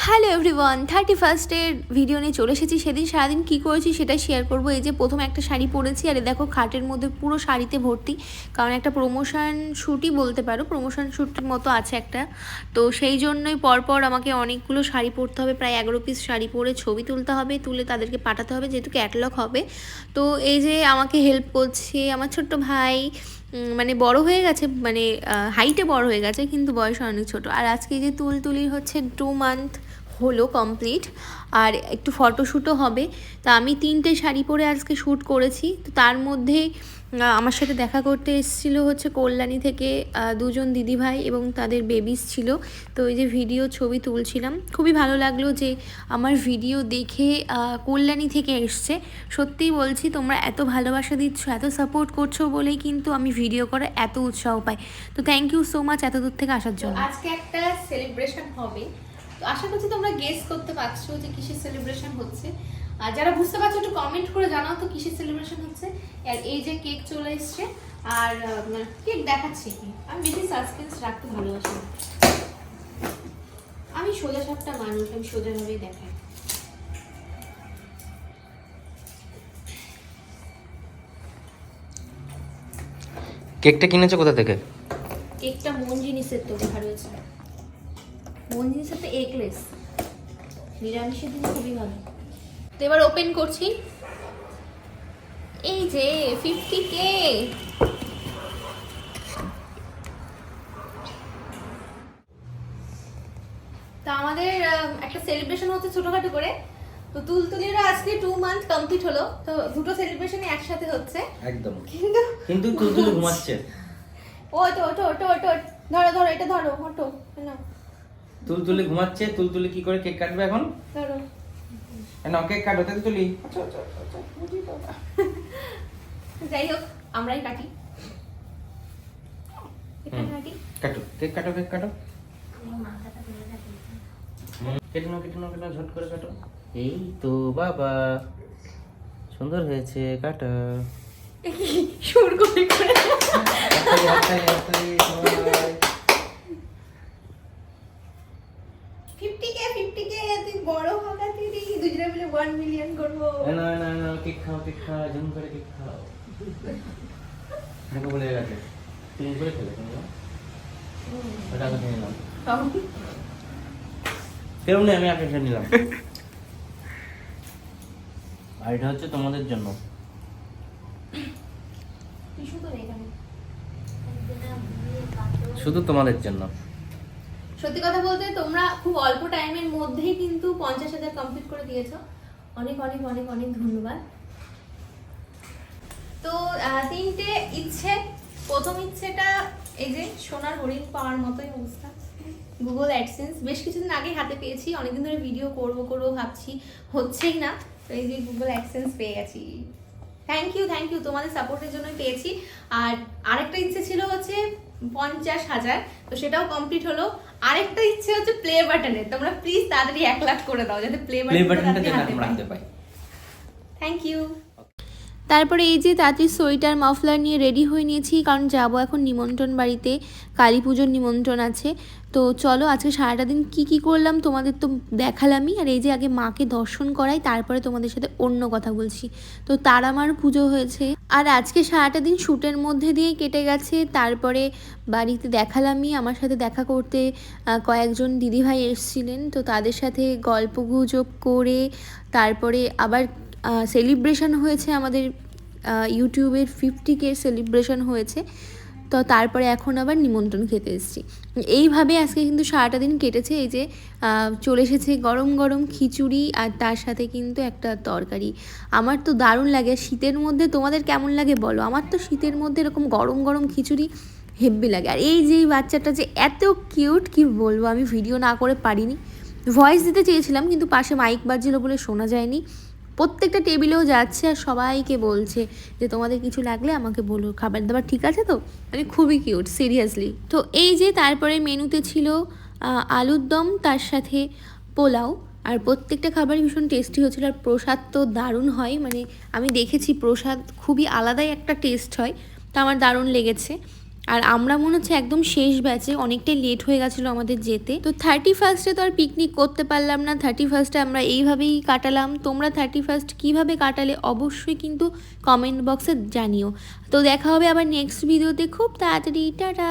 Hello everyone, 31st video নিয়ে চলে এসেছি। সেদিন সারাদিন কী করেছি সেটাই শেয়ার করবো। এই যে প্রথমে একটা শাড়ি পরেছি, আর দেখো খাটের মধ্যে পুরো শাড়িতে ভর্তি, কারণ একটা প্রমোশন শ্যুটই বলতে পারো, প্রমোশন শ্যুটের মতো আছে একটা। তো সেই জন্যই পরপর আমাকে অনেকগুলো শাড়ি পরতে হবে, প্রায় 11 পিস শাড়ি পরে ছবি তুলতে হবে, তুলে তাদেরকে পাঠাতে হবে, যেহেতু ক্যাটালগ হবে। তো এই যে আমাকে হেল্প করছে আমার ছোট্ট ভাই, মানে বড় হয়ে গেছে, মানে হাইটে বড় হয়ে গেছে, কিন্তু বয়স অনেক ছোট। আর আজকে যে তুলির হচ্ছে 2 মান্থ হলো কমপ্লিট, আর একটু ফটোশ্যুটও হবে। তা আমি 3টে শাড়ি পরে আজকে শ্যুট করেছি। তো তার মধ্যে আমার সাথে দেখা করতে এসেছিলো হচ্ছে কল্যাণী থেকে 2জন দিদিভাই এবং তাদের বেবিস ছিল। তো এই যে ভিডিও ছবি তুলছিলাম, খুবই ভালো লাগলো যে আমার ভিডিও দেখে কল্যাণী থেকে এসছে। সত্যিই বলছি, তোমরা এত ভালোবাসা দিচ্ছ, এত সাপোর্ট করছো বলেই কিন্তু আমি ভিডিও করে এত উৎসাহ পাই। তো থ্যাংক ইউ সো মাচ এত দূর থেকে আসার জন্য। আজকে একটা সেলিব্রেশন হবে, তো আশা করছি তোমরা গেস করতে পারছো যে কিসের সেলিব্রেশন হচ্ছে। আর যারা বুঝতে পারছো একটু কমেন্ট করে জানাও তো কিসের সেলিব্রেশন হচ্ছে। আর এই যে কেক চলে এসছে, আর কেক দেখাচ্ছি কি, আমি বেশি সাসপেন্স রাখতে ভালোবাসি। আমি সোজা সাপটা মানুষ, আমি সোজাভাবেই দেখাই। কেকটা কিনেছো কোথা থেকে? কেকটা মন জিনিসের তো দেখা রয়েছে, মন জিনিসের তো এগলেস, নিরামিষের দিন খুবই ভালো। তো এবার ওপেন করছি। এই যে 50K, তা আমাদের একটা সেলিব্রেশন হচ্ছে ছোটখাটো করে। তো তুলতুলিরও আজকে 2 মান্থ কমপ্লিট হলো, তো দুটো সেলিব্রেশনই একসাথে হচ্ছে একদম। কিন্তু তুলতুলি ঘুমাচ্ছে। ওটো ওটো ওটো ওটো, ধরো ধরো, এটা ধরো, ওটো নাও। তুলতুলি ঘুমাচ্ছে। তুলতুলি কি করে কেক কাটবে এখন? ধরো না, কেক কাটো তুলতুলি। যাই হোক, আমরাই কাটি, কাটো কেক, কাটো কেক কাটো। কেটে নাও কেটে নাও কেটে নাও, ঝট করে কাটো। এই তো বাবা, সুন্দর হয়েছে, কাটো। সুর করে করে হাততালি হাততালি হাততালি সবাই। 50K 50K, তুই বড় হওয়া তুই দুজনে মিলে 1 মিলিয়ন করবো। না না না, কেক খাও কেক খাও, ঝুম করে কেক খাও। দেখো বলে গেছে তুমি করে খেলে তোমরা, ওটা কথা নিলাম কেউ নেই, আমি আপনাকে নিলাম। আর এটা হচ্ছে তোমাদের জন্য। শুধু তোমাদের জন্য। সত্যি কথা বলতে তোমরা খুব অল্প টাইমের মধ্যেই কিন্তু 50,000 কমপ্লিট করে দিয়েছো, অনেক অনেক অনেক অনেক ধন্যবাদ। তো 3টে ইচ্ছে। প্রথম ইচ্ছেটা এই যে সোনার হরিণ পাওয়ার মতোই অবস্থা, গুগল অ্যাডসেন্স। বেশ কিছুদিন আগে হাতে পেয়েছি, অনেকদিন ধরে ভিডিও করবো করবো ভাবছি, হচ্ছেই না। তো এই যে গুগল অ্যাডসেন্স পেয়ে গেছি, থ্যাংক ইউ, তোমাদের সাপোর্টের জন্যই পেয়েছি। আর আরেকটা ইচ্ছে ছিল হচ্ছে 50,000, তো সেটাও কমপ্লিট হলো। আরেকটা ইচ্ছে হচ্ছে প্লে বাটনের, তোমরা প্লিজ তাড়াতাড়ি 1 লাখ করে দাও যাতে প্লে বাটনটা হাতে পাই। Thank you. তারপরে এই যে তাঁতির সোয়েটার মাফলার নিয়ে রেডি হয়ে নিয়েছি, কারণ যাব এখন নিমন্ত্রণ বাড়িতে, কালী পুজোর নিমন্ত্রণ আছে। তো চলো, আজকে সারাটা দিন কী করলাম তোমাদের তো দেখালামই। আর এই যে আগে মাকে দর্শন করাই, তারপরে তোমাদের সাথে অন্য কথা বলছি। তো তারামার পুজো হয়েছে, আর আজকে সারাটা দিন শ্যুটের মধ্যে দিয়েই কেটে গেছে। তারপরে বাড়িতে দেখালামই, আমার সাথে দেখা করতে কয়েকজন দিদিভাই এসেছিলেন, তো তাদের সাথে গল্প গুজব করে তারপরে আবার সেলিব্রেশন হয়েছে আমাদের, ইউটিউবের 50K সেলিব্রেশন হয়েছে। তো তারপরে এখন আবার নিমন্ত্রণ খেতে এসেছি। এইভাবে আজকে কিন্তু সারাটা দিন কেটেছে। এই যে চলে এসেছে গরম গরম খিচুড়ি, আর তার সাথে কিন্তু একটা তরকারি। আমার তো দারুণ লাগে। শীতের মধ্যে তোমাদের কেমন লাগে বলো? আমার তো শীতের মধ্যে এরকম গরম গরম খিচুড়ি হেব্বি লাগে। আর এই যে বাচ্চাটা যে এত কিউট, কি বলবো, আমি ভিডিও না করে পারিনি। ভয়েস দিতে চেয়েছিলাম, কিন্তু পাশে মাইক বাজছিল বলে শোনা যায়নি। প্রত্যেকটা টেবিলেও যাচ্ছে আর সবাইকে বলছে যে তোমাদের কিছু লাগলে আমাকে বলো, খাবার দাবার ঠিক আছে তো। মানে খুবই কিউট, সিরিয়াসলি। তো এই যে তারপরে মেনুতে ছিল আলুর দম, তার সাথে পোলাও, আর প্রত্যেকটা খাবারই ভীষণ টেস্টি হচ্ছিলো। আর প্রসাদ তো দারুণ হয়, মানে আমি দেখেছি প্রসাদ খুবই আলাদাই একটা টেস্ট হয়, তো আমার দারুণ লেগেছে। আর আমরা মনে হচ্ছে একদম শেষ ব্যাচে, অনেকটাই লেট হয়ে গেছিলো আমাদের যেতে। তো 31 তো আর পিকনিক করতে পারলাম না, 31 আমরা এইভাবেই কাটালাম। তোমরা 31 কিভাবে কাটালে অবশ্যই কিন্তু কমেন্ট বক্সে জানিও। তো দেখা হবে আবার নেক্সট ভিডিওতে খুব তাড়াতাড়ি। টাটা।